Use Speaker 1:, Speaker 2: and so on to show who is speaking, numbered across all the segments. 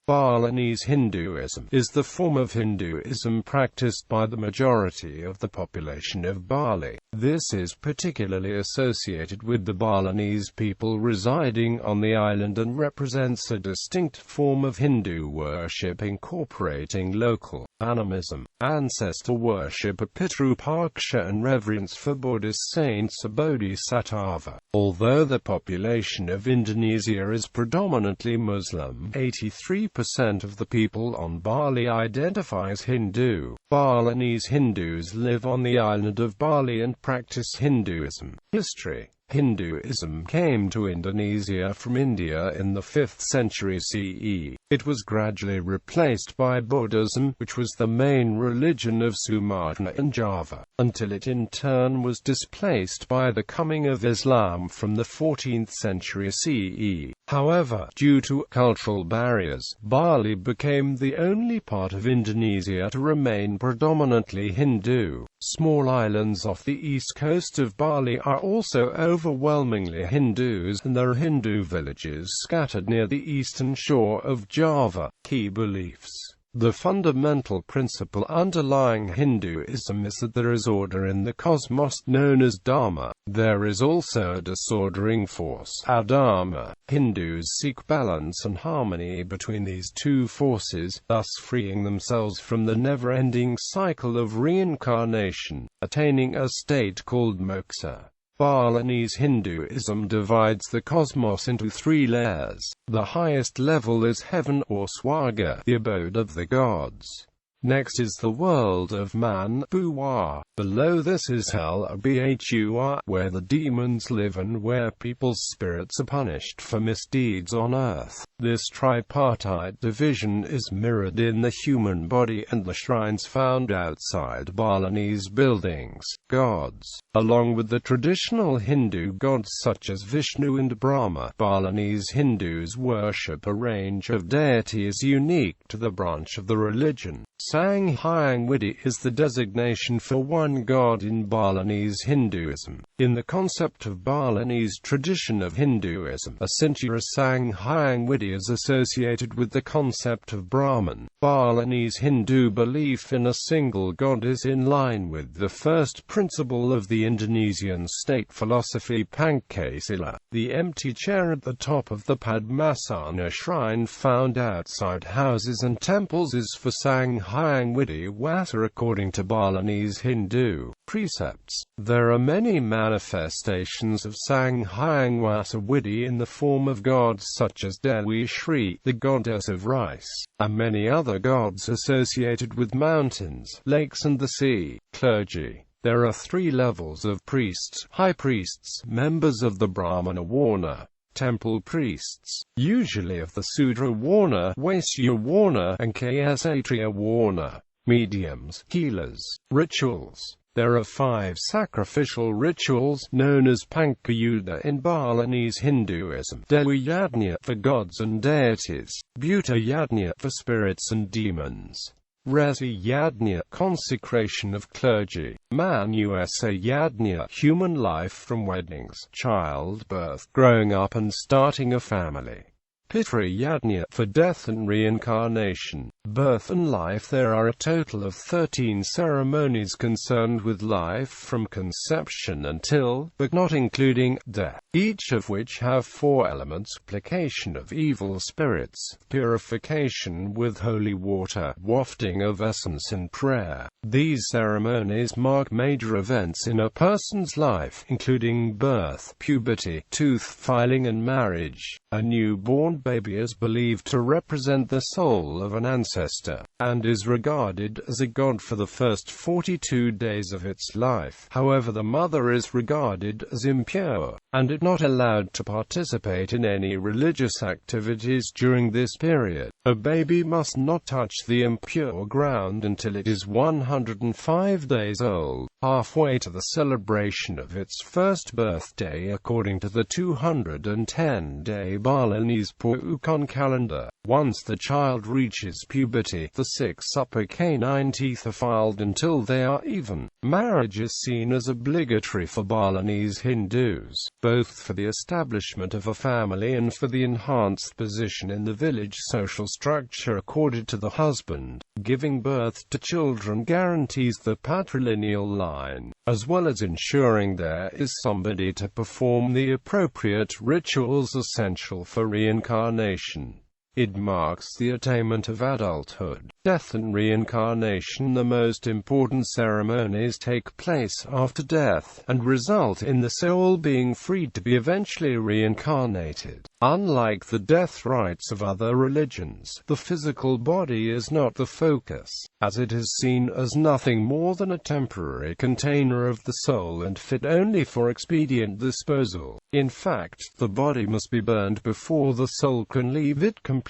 Speaker 1: Balinese Hinduism is the form of Hinduism practiced by the majority of the population of Bali. This is particularly associated with the Balinese people residing on the island and represents a distinct form of Hindu worship incorporating local animism, ancestor worship, Pitru Paksha, and reverence for Buddhist saints, a Bodhisattva. Although the population of Indonesia is predominantly Muslim, 83% of the people on Bali identify as Hindu. Balinese Hindus live on the island of Bali and practice Hinduism. History: Hinduism came to Indonesia from India in the 5th century CE. It was gradually replaced by Buddhism, which was the main religion of Sumatra and Java, until it in turn was displaced by the coming of Islam from the 14th century CE. However, due to cultural barriers, Bali became the only part of Indonesia to remain predominantly Hindu. Small islands off the east coast of Bali are also overwhelmingly Hindus, and there are Hindu villages scattered near the eastern shore of Java. Key beliefs: the fundamental principle underlying Hinduism is that there is order in the cosmos, known as Dharma. There is also a disordering force, Adharma. Hindus seek balance and harmony between these two forces, thus freeing themselves from the never-ending cycle of reincarnation, attaining a state called moksha. Balinese Hinduism divides the cosmos into 3 layers. The highest level is heaven or swarga, the abode of the gods. Next is the world of man, Bhuwa. Below this is hell, Bhua, where the demons live and where people's spirits are punished for misdeeds on earth. This tripartite division is mirrored in the human body and the shrines found outside Balinese buildings. Gods: along with the traditional Hindu gods such as Vishnu and Brahma, Balinese Hindus worship a range of deities unique to the branch of the religion. Sang Hyang Widi is the designation for one god in Balinese Hinduism. In the concept of Balinese tradition of Hinduism, a Sintura Sang Hyang Widi is associated with the concept of Brahman. Balinese Hindu belief in a single god is in line with the first principle of the Indonesian state philosophy, Pancasila. The empty chair at the top of the Padmasana shrine found outside houses and temples is for Sang Hyang Widi Wasa according to Balinese Hindu precepts. There are many manifestations of Sang Hyang Wasa Widi in the form of gods such as Dewi Shri, the goddess of rice, and many other gods associated with mountains, lakes and the sea. Clergy: there are 3 levels of priests: high priests, members of the Brahmana Varna; temple priests, usually of the Sudra Varna, Vaisya Varna, and Kshatriya Varna; mediums, healers. Rituals: there are 5 sacrificial rituals, known as Pankayuda in Balinese Hinduism. Dewi Yajna for gods and deities, Bhuta Yajna for spirits and demons, Resi Yajna, consecration of clergy, Manusa Yajna, human life from weddings, childbirth, growing up and starting a family, Pitru Yajna for death and reincarnation, birth and life. There are a total of 13 ceremonies concerned with life from conception until, but not including, death, each of which have 4 elements: application of evil spirits, purification with holy water, wafting of essence and prayer. These ceremonies mark major events in a person's life, including birth, puberty, tooth filing and marriage. A newborn baby is believed to represent the soul of an ancestor, and is regarded as a god for the first 42 days of its life. However, the mother is regarded as impure, and is not allowed to participate in any religious activities during this period. A baby must not touch the impure ground until it is 105 days old, halfway to the celebration of its first birthday according to the 210-day Balinese Balinese calendar. Once the child reaches puberty, the 6 upper canine teeth are filed until they are even. Marriage is seen as obligatory for Balinese Hindus, both for the establishment of a family and for the enhanced position in the village social structure accorded to the husband. Giving birth to children guarantees the patrilineal line, as well as ensuring there is somebody to perform the appropriate rituals essential for reincarnation. It marks the attainment of adulthood. Death and reincarnation. The most important ceremonies take place after death, and result in the soul being freed to be eventually reincarnated. Unlike the death rites of other religions, the physical body is not the focus, as it is seen as nothing more than a temporary container of the soul and fit only for expedient disposal. In fact, the body must be burned before the soul can leave it completely.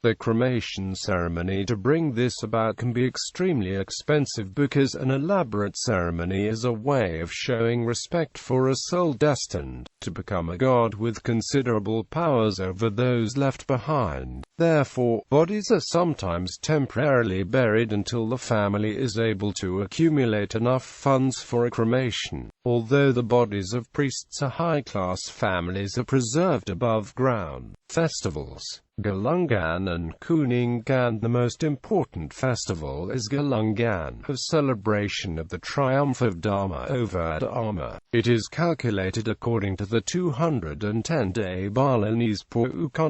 Speaker 1: The cremation ceremony to bring this about can be extremely expensive because an elaborate ceremony is a way of showing respect for a soul destined to become a god with considerable powers over those left behind. Therefore, bodies are sometimes temporarily buried until the family is able to accumulate enough funds for a cremation. Although the bodies of priests or high-class families are preserved above ground. Festivals. Galungan and Kuningan. The most important festival is Galungan, a celebration of the triumph of Dharma over Dharma. It is calculated according to the 210-day Balinese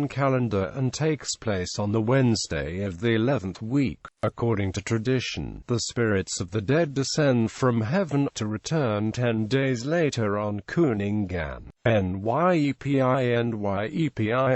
Speaker 1: calendar and takes place on the Wednesday of the 11th week. According to tradition, the spirits of the dead descend from heaven to return 10 days later on Kuningan. Nyepi,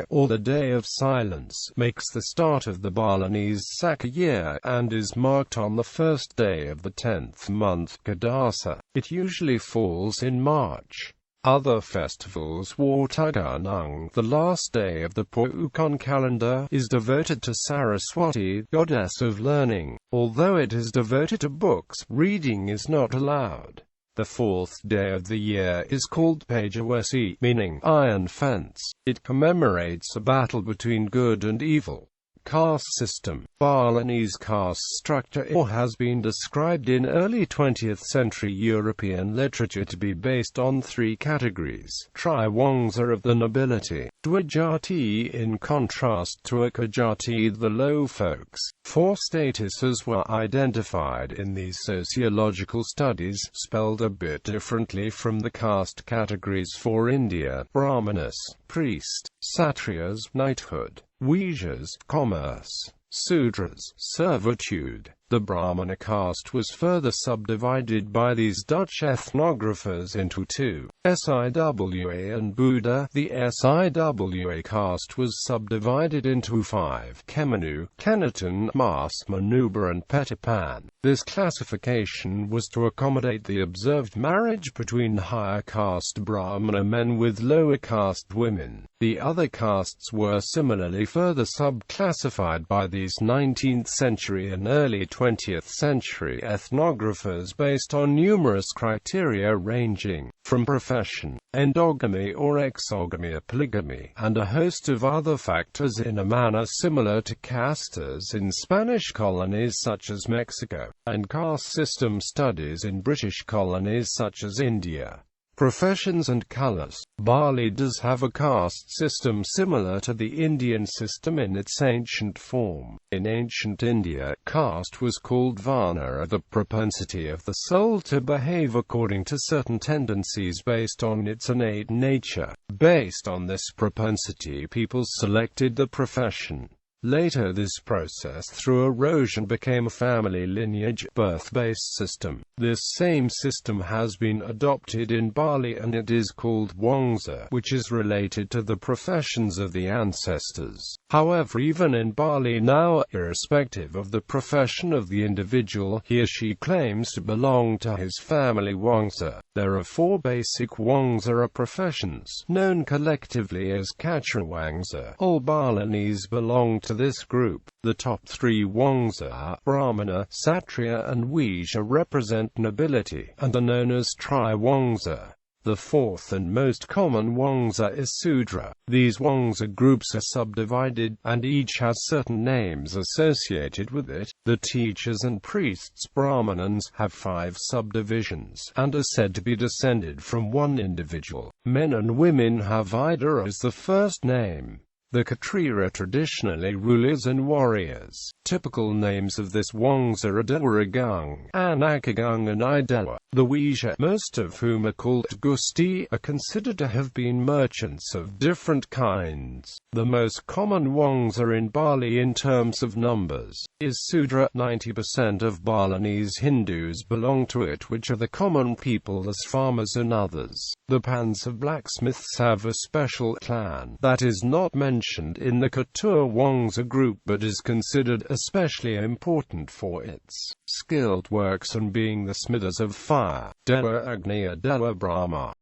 Speaker 1: or the Day of Silence, makes the start of the Balinese Saka year, and is marked on the first day of the 10th month Kadasa. It usually falls in March. Other festivals. Wataganang, the last day of the Pukan calendar, is devoted to Saraswati, goddess of learning. Although it is devoted to books, reading is not allowed. The 4th day of the year is called Pajawasi, meaning iron fence. It commemorates a battle between good and evil. Caste system. Balinese caste structure has been described in early 20th century European literature to be based on 3 categories. Triwangsa of the nobility, Dwijati in contrast to Ekajati the low folks. 4 statuses were identified in these sociological studies, spelled a bit differently from the caste categories for India: Brahmanas, priest; Kshatriyas, knighthood; Vaishyas, commerce; Sudras, servitude. The Brahmana caste was further subdivided by these Dutch ethnographers into 2, Siwa and Buddha. The Siwa caste was subdivided into 5, Kemenu, Kenaton, Mas, Manuba and Petipan. This classification was to accommodate the observed marriage between higher caste Brahmana men with lower caste women. The other castes were similarly further subclassified by these 19th century and early 20th century ethnographers based on numerous criteria ranging from profession, endogamy or exogamy, polygamy, and a host of other factors in a manner similar to castes in Spanish colonies such as Mexico, and caste system studies in British colonies such as India. Professions and colors. Bali does have a caste system similar to the Indian system in its ancient form. In ancient India, caste was called varna, the propensity of the soul to behave according to certain tendencies based on its innate nature. Based on this propensity, people selected the profession. Later this process through erosion became a family lineage, birth-based system. This same system has been adopted in Bali and it is called Wangsa, which is related to the professions of the ancestors. However, even in Bali now, irrespective of the profession of the individual, he or she claims to belong to his family Wangsa. There are 4 basic Wangsa professions, known collectively as Kachrawangsa. All Balinese belong to this group. The top 3 Wangsa, Brahmana, Kshatriya and Vaishya, represent nobility, and are known as Triwangsa. The fourth and most common Wangsa is Sudra. These Wangsa groups are subdivided, and each has certain names associated with it. The teachers and priests Brahmanans have 5 subdivisions, and are said to be descended from one individual. Men and women have Ida as the first name. The Kshatriya traditionally rulers and warriors. Typical names of this Wangsa are Dewaragung, Anakagung and Idewa. The Wisha, most of whom are called Gusti, are considered to have been merchants of different kinds. The most common Wangsa in Bali in terms of numbers is Sudra. 90% of Balinese Hindus belong to it, which are the common people as farmers and others. The Pansa blacksmiths have a special clan that is not mentioned in the Ketur Wangsa group but is considered especially important for its skilled works and being the smithers of fire. Dewa Agniya Dewa Brahma.